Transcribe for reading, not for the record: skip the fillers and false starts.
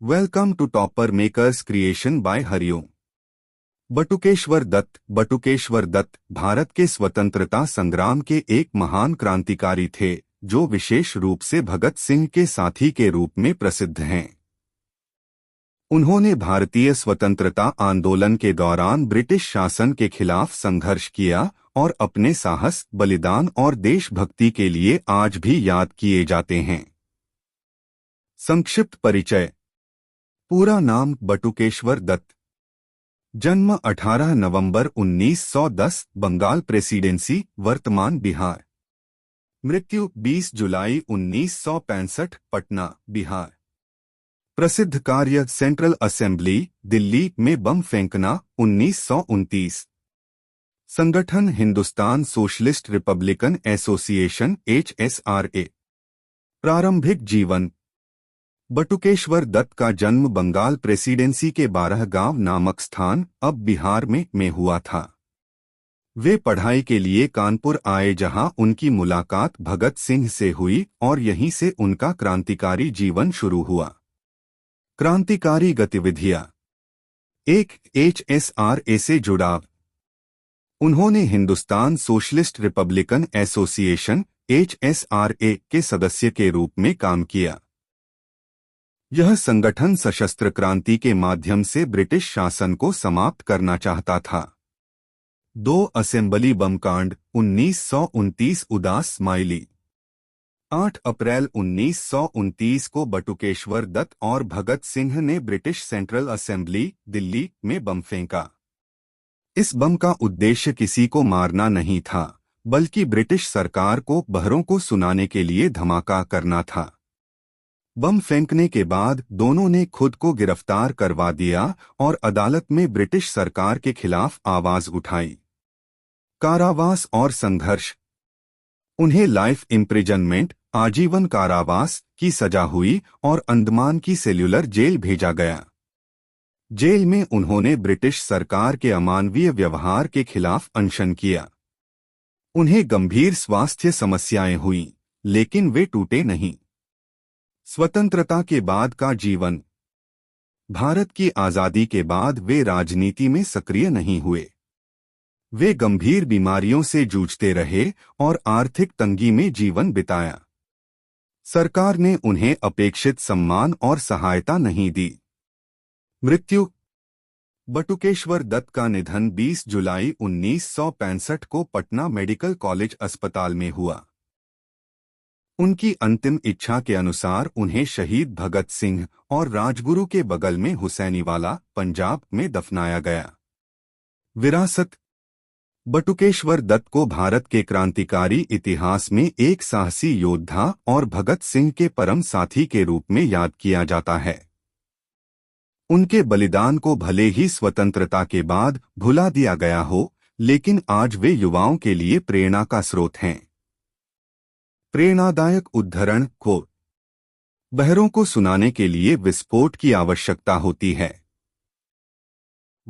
Welcome to topper makers creation by Hariom. Batukeshwar Dutt Bharat के स्वतंत्रता संग्राम के एक महान क्रांतिकारी थे जो विशेष रूप से भगत सिंह के साथी के रूप में प्रसिद्ध हैं। उन्होंने भारतीय स्वतंत्रता आंदोलन के दौरान ब्रिटिश शासन के खिलाफ संघर्ष किया और अपने साहस, बलिदान और देशभक्ति के लिए आज भी याद किए जाते हैं। संक्षिप्त परिचय। पूरा नाम बटुकेश्वर दत्त। जन्म 18 नवंबर 1910 बंगाल प्रेसिडेंसी, वर्तमान बिहार। मृत्यु 20 जुलाई 1965 पटना, बिहार। प्रसिद्ध कार्य सेंट्रल असेंबली दिल्ली में बम फेंकना 1929। संगठन Hindustan socialist Republican association HSRA। प्रारंभिक जीवन। बटुकेश्वर दत्त का जन्म बंगाल प्रेसिडेंसी के 12 गांव नामक स्थान, अब बिहार में हुआ था। वे पढ़ाई के लिए कानपुर आए जहां उनकी मुलाकात भगत सिंह से हुई और यहीं से उनका क्रांतिकारी जीवन शुरू हुआ। क्रांतिकारी गतिविधियां। 1. HSRA से जुड़ाव। उन्होंने Hindustan socialist Republican association HSRA के सदस्य के रूप में काम किया। यह संगठन सशस्त्र क्रांति के माध्यम से ब्रिटिश शासन को समाप्त करना चाहता था। 2. असेंबली बम कांड 1929 उदास स्माइली। 8 अप्रैल 1929 को बटुकेश्वर दत्त और भगत सिंह ने ब्रिटिश सेंट्रल असेंबली दिल्ली में बम फेंका। इस बम का उद्देश्य किसी को मारना नहीं था, बल्कि ब्रिटिश सरकार को बहरों को सुनाने के लिए धमाका करना था। बम फेंकने के बाद दोनों ने खुद को गिरफ्तार करवा दिया और अदालत में ब्रिटिश सरकार के खिलाफ आवाज उठाई। कारावास और संघर्ष। उन्हें लाइफ इम्प्रिजनमेंट, आजीवन कारावास की सजा हुई और अंडमान की सेल्युलर जेल भेजा गया। जेल में उन्होंने ब्रिटिश सरकार के अमानवीय व्यवहार के खिलाफ अनशन किया। उन्हें गंभीर स्वास्थ्य समस्याएं हुईं, लेकिन वे टूटे नहीं। स्वतंत्रता के बाद का जीवन। भारत की आजादी के बाद वे राजनीति में सक्रिय नहीं हुए। वे गंभीर बीमारियों से जूझते रहे और आर्थिक तंगी में जीवन बिताया। सरकार ने उन्हें अपेक्षित सम्मान और सहायता नहीं दी। मृत्यु। बटुकेश्वर दत्त का निधन 20 जुलाई 1965 को पटना मेडिकल कॉलेज अस्पताल में हुआ। उनकी अंतिम इच्छा के अनुसार उन्हें शहीद भगत सिंह और राजगुरु के बगल में हुसैनीवाला, पंजाब में दफनाया गया। विरासत। बटुकेश्वर दत्त को भारत के क्रांतिकारी इतिहास में एक साहसी योद्धा और भगत सिंह के परम साथी के रूप में याद किया जाता है। उनके बलिदान को भले ही स्वतंत्रता के बाद भुला दिया गया हो, लेकिन आज वे युवाओं के लिए प्रेरणा का स्रोत हैं। प्रेरणादायक उद्धरण को बहरों को सुनाने के लिए विस्फोट की आवश्यकता होती है।